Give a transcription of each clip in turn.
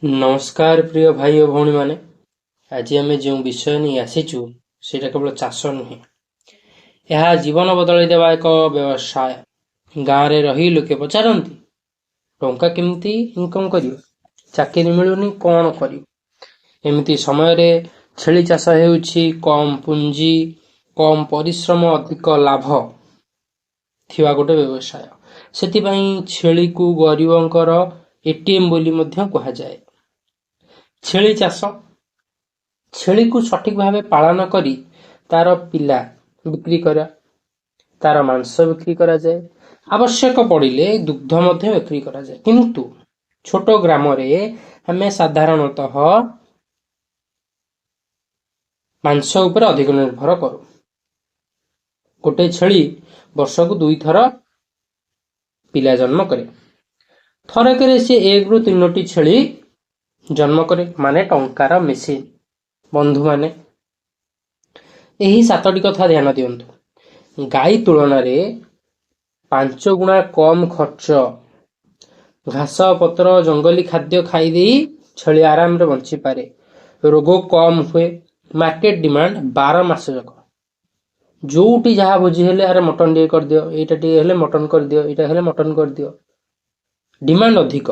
नमस्कार प्रिय भाई और भौणी माने। आज आम जो विषय नहीं आसीचु से केवल चाष नुहे, यह जीवन बदल देवा एक व्यवसाय। गाँव में रही लोके पचारती टंका केमती इनकम कर चाकरी मिलूनी कौन कर एमती समय छेली चाष हेउछि कम पुंजी कम परिश्रम अधिक लाभ थिवा गोटे व्यवसाय। सेतिपई छेली को गरीबंकर एटीएम बोली मध्य कहा जाए। छेली चाष छेली को सठिक भाव पालन करी तार पिला बिक्री करा, तार मांस बिक्री करा जाए, आवश्यक पड़िले दुग्ध मध्य बिक्री करा जाए। किंतु छोट ग्राम रे हमें साधारणतः मांस उपर अधिक निर्भर करू। गोटे छेली वर्ष को 2 थर पिला जन्म करे। थरक से 1 ରୁ 3ଟି छेली जन्म करे माने टंकार मेसीन। बंधु माने यही 7टी कथा ध्यान दियंतु। गाई तुलन रे 5 गुणा कम खर्च, घास पत्र जंगली खाद्य खाई दे छेली आराम रे बंची पारे, रोग कम हुए, मार्केट डिमांड 12 मास जक। जोटी जहाँ बुझी हेले अरे मटन टे कर दियो, एटा टे हेले मटन कर दियो, एटा हेले मटन कर दियो। डिमांड अधिक,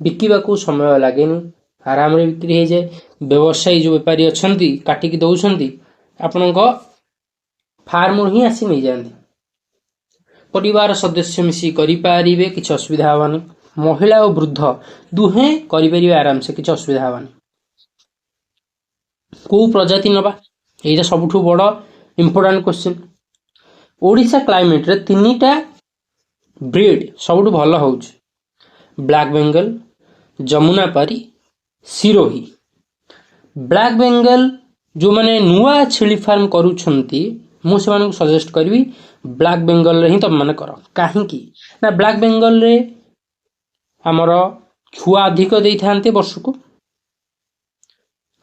बिकिबा को समय लागेनी, आराम रे बिक्री हो जाए। व्यवसायी जो बेपारी अछंती काटिकी दउछंती आपनक फार्म ही आसी नहीं जाती। परिवार सदस्य मिसी करि पारिबे, किछ असुविधा हवानी। महिला और वृद्ध दुहे करि परिबे आराम से, किछ असुविधा हवानी। को प्रजाति नबा एटा सबठु बड़ इंपोर्टेंट क्वेश्चन। ओडिशा क्लाइमेट रे 3टा ब्रीड सबठु भलो होउछ, ब्लैक बेंगल, जमुनापारी, सिरोही। ब्लैक बेंगल जो माने नुआ छेली फार्म करूछंती मु से माने सजेस्ट करबी ब्लैक बेंगल रे ही तब माने करो। काहे की ना ब्लैक बेंगल रे हमर छुआ अधिक देई थांते वर्ष को।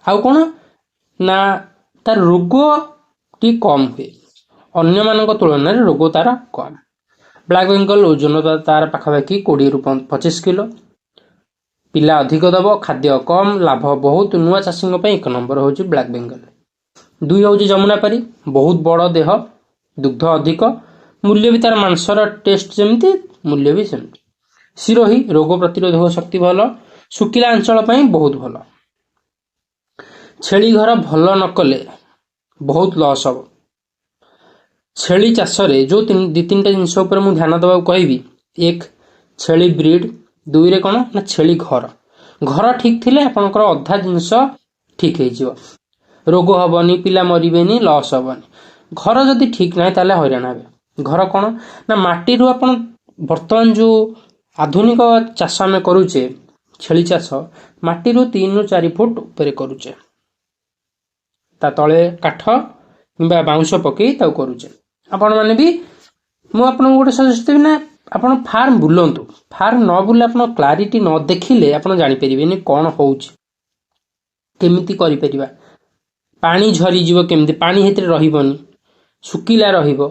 आउ कोन ना तार रोग टी कम हुए, अन्य मानक तुलना रे रोग तार कम। ब्लैक बेंगल ओजन तार पाखापाखि 20 ରୁ 25 किलो। पिला अधिक दब, खाद्य कम, लाभ बहुत। नुआ चाषी एक नंबर हूँ ब्लैक बेंगल। 2 हूँ जमुनापारी, बहुत बड़ देह, दुग्ध अधिक, मूल्य भी तार मांसर टेस्ट जमती, मूल्य भी सेमती। सिरोही रोग प्रतिरोधक शक्ति भल, शुखिला अंचल बहुत भल। छेली घर भल न कले बहुत लॉस हम। छेली चाष रे जो 2-3टा जिनस मु ध्यान दबा कहबी, 1 छेली ब्रीड, 2 रे कोन ना छेली घर। घर ठीक थिले आपनकर अधा जिनस ठीक हे जिवो, रोग हबनी, पिला मरिबेनी, लॉस हबनी। घर जदी ठीक नाही ताले हैरान हेबे। घर कोन ना माटी रु आपन वर्तमान जो आधुनिक चाष में करूचे छेली चाष, माटी रु 3 ରୁ 4 फुट ऊपर करूचे, ता तळे काठ किंबा बाउंस पकई ताउ करूचे। आपण माने भी मु आपन गोटे सजेस्ट देबी ना आपण फार्म बुलंतु। फार्म न बुले आपण क्लारिटी न देखिले आपण जानि परिबेनी कोन होउछ, केमिति करि परिबा। पानी झरी जीव केमिति, पानी हेतरे रहिबनी, सुकिला रहिबो,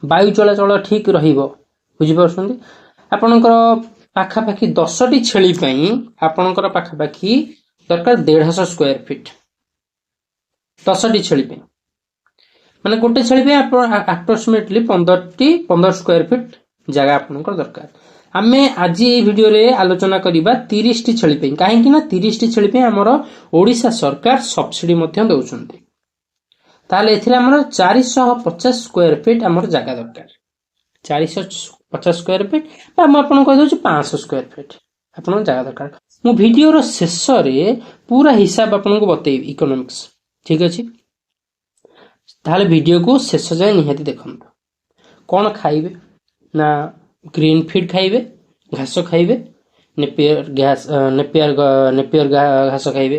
वायु चलाचल ठीक रहिबो। बुझि परछंती आपनकर पाखापाखि 10टी छेली पई आपनकर पाखापाखि दरकार 150 स्क्वायर फीट। 10टी छेली पई माने गोटे छेली पे अप्रोक्सीमेटली 15 स्क्वायर फीट जगह आपनकर दरकार। आमे आज ये वीडियो रे आलोचना करिबा 30टी छेली पे। काहे कि ना 30टी छेली पे हमर ओडिशा सरकार सब्सिडी मध्य दउछंती। ताले एथिले हमर 450 स्क्वायर फीट हमर जगह दरकार। 450 स्क्वायर फीट बा हम आपन कह दउछु 500 स्क्वायर फीट आपन जगह दरकार। मु वीडियो रो शेष रे पूरा हिसाब आपन को बतेइबी इकोनॉमिक्स, ठीक अछि। ताले वीडियो को शेष जाय निहाती देखंतु। कोन खाइबे ना ग्रीन फीड खाइबे, घास खाइबे, नेपियर घास खाइबे,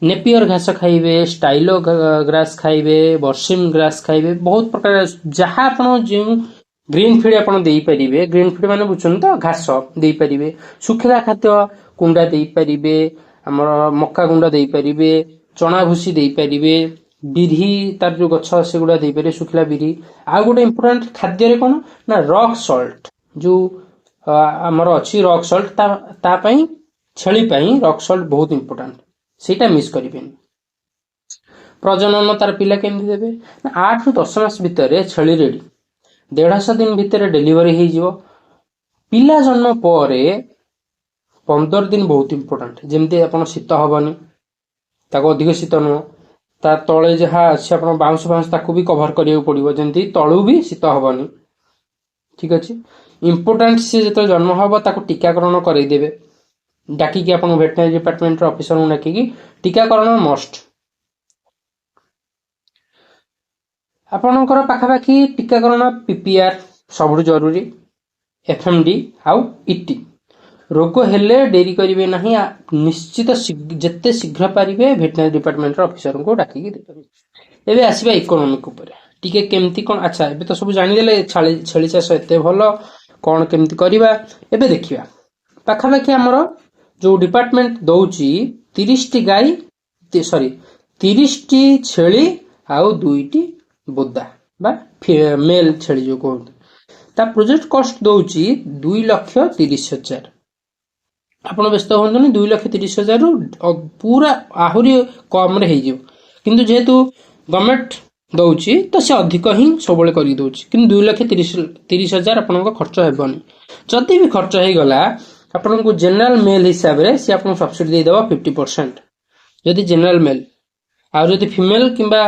नेपियर घास खाइबे, स्टाइलो ग्रास खाइबे, बर्सिम ग्रास खाइबे। बहुत प्रकार जहाँ आपण जो ग्रीन फीड आपण देई परिबे, ग्रीन फीड माने बुझछन तो घास देई परिबे, सुखिला खाद्य कुंडा देई परिबे, हमर मक्का गुंडा देई परिबे, चना भूसी देई परिबे, बिरही तार जो गछ से गुडा देई परिबे, सुखिला बिरही। आ गोटे इंपोर्टेंट खाद्य रे कोन ना रॉक सॉल्ट जो हमर अछि रॉक सॉल्ट ता पई छेली रॉक सॉल्ट बहुत इंपोर्टेंट सेटा मिस करें। प्रजनन तार पिला केमती देवे 8 ରୁ 10 मास भितर छेली रेडी 150 दिन भितर डेलीवरी हो पिला जन्म पर 15 दिन बहुत इंपोर्टेंट जमती आप शीत हबनी अधिक शीत नुह ता तले जहाँ अच्छे आप बाउंस फाउंस ताकू भी कभर करिया पड़ो जमती तलू भी शीत हबनी। ठीक अच्छे इंपोर्टेंट सी जो जन्म हम ताकू टीकाकरण करदेवे डाकिकी आप वेटनरी डिपार्टमेंट ऑफिसर को डाकिकी टीकाकरण मस्ट। आपणकर पाखापाखि टीकाकरण पीपीआर सब जरूरी एफएमडी आउ इटी रोग हेले डेरी करेंगे ना निश्चित जिते शीघ्र पारे वेटनरी डिपार्टमेंट ऑफिसर को डाकिकी एबे आसवा इकोनॉमिक ऊपर टिके केमती कौन अच्छा एबे तो सब जानिदेले छेली चाष एते भल कौन केमती करवा एबे देखिबा पाखापाखि आमर जो डिपार्टमेंट दौची 30 टी गाई सॉरी 30 टी छेली आउ 2 टी बोदा बा मेल छेली जो कहते ता प्रोजेक्ट कॉस्ट दौची 2,30,000 आपण व्यस्त होनी 2,30,000 पूरा आहरी कम रे किंतु जेहेतु गवर्नमेंट दौची तो से अधिक ही सब कर दौची कि 2,30,000 आपन खर्च हेबनी जदि भी खर्च हो गला आपन को जनरल मेल हिसाब रे से आपन सब्सिडी दे देबा 50% जदि जनरल मेल आ जदि फीमेल किंबा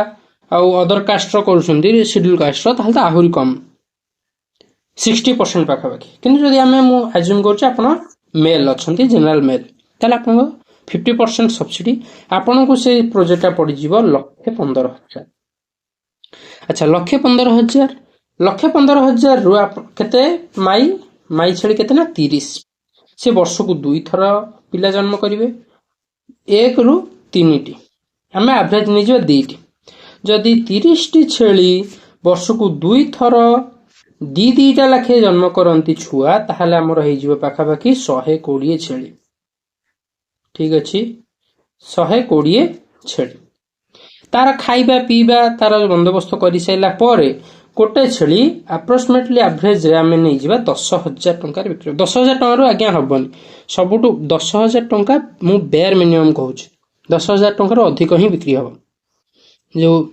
आउ अदर कास्ट रो करूछंती शेड्यूल कास्ट रो ताहल त आहुरी कम 60% पाखापाखि किंतु जदि आमे मु अज्यूम करछ आपन मेल अछंती जनरल मेल ताहले आपन 50% सब्सिडी आपन को से प्रोजेक्ट पड़ जीवो 1,15,000। अच्छा 1,15,000 रु केते माई छेली केते ना 30 से वर्ष को 2 थर पिला जन्म करिवे 1 ରୁ 3 टी आमे एवरेज नै जो 2 टी जदि 30 टी छेली वर्ष को 2 थर 2 लाखे जन्म करंती छुआ ताहले हमर हे जीव पाखापाखि 120 छेली। ठीक अच्छी 120 छेली तार खाइबा पीबा तार बंदोबस्त कर सारा पर गोटे छेली अप्रोक्सीमेटली एवरेज आम नहीं जा 10,000 टंका बिक्री 10,000 टंकार आज्ञा हबनी सबुठू 10,000 टंका मु बेयर मिनिमम कहूँ 10,000 टंकार अधिक ही बिक्री हम जो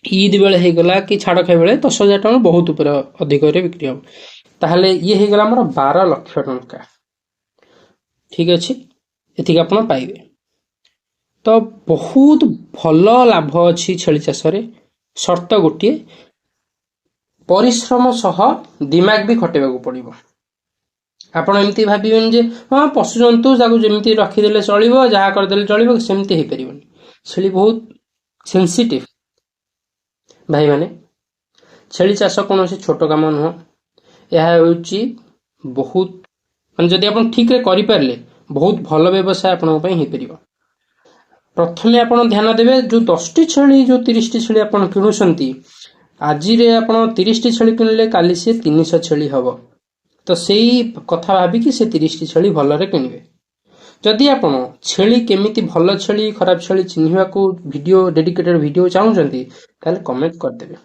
ईद बेले होगला कि छाड़ खाई बेले 10,000 टंका बहुत ऊपर अधिक बिक्री हम ताहले ये होगला मोर 12 लाख टंका। ठीक अच्छे एति आप पाइबे तो बहुत भल लाभ अच्छी छेली चाष शर्त गोटे परिश्रम सह दिमाग भी खटेबा पड़ो आपण एमती भावें जे हाँ पशु जंतु जमी रखीदे चलो जहाँ करदे चलो सेमती हो पार छेली बहुत सेंसिटिव भाई माने छेली चाष कौन छोट काम नुह यह बहुत माने जदि आप ठीक रे करि पारले बहुत भल व्यवसाय आपन पई हो पार। प्रथमे आप ध्यान देवे जो 10 टी छेली जो 30 टी छेली आप किणुंट आज आप 30 टी छेली किणले काली सी 300 छेली हम तो सही कथा भाविकी से 30 टी छेली भलरे किणवे। जदि आप छेली केमिति भल छेली खराब छेली चिन्हवा को वीडियो डेडिकेटेड वीडियो चाहूँगी ताले कमेंट करदेवे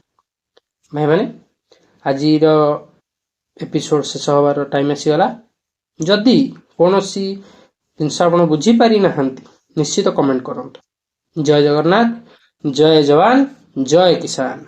भाई माने आज एपिसोड शेष हबार टाइम आसीगला जदि कौन सी जिनस आप बुझीपारी ना निश्चित कमेंट करंतु। जय जगन्नाथ जय जवान जय किसान।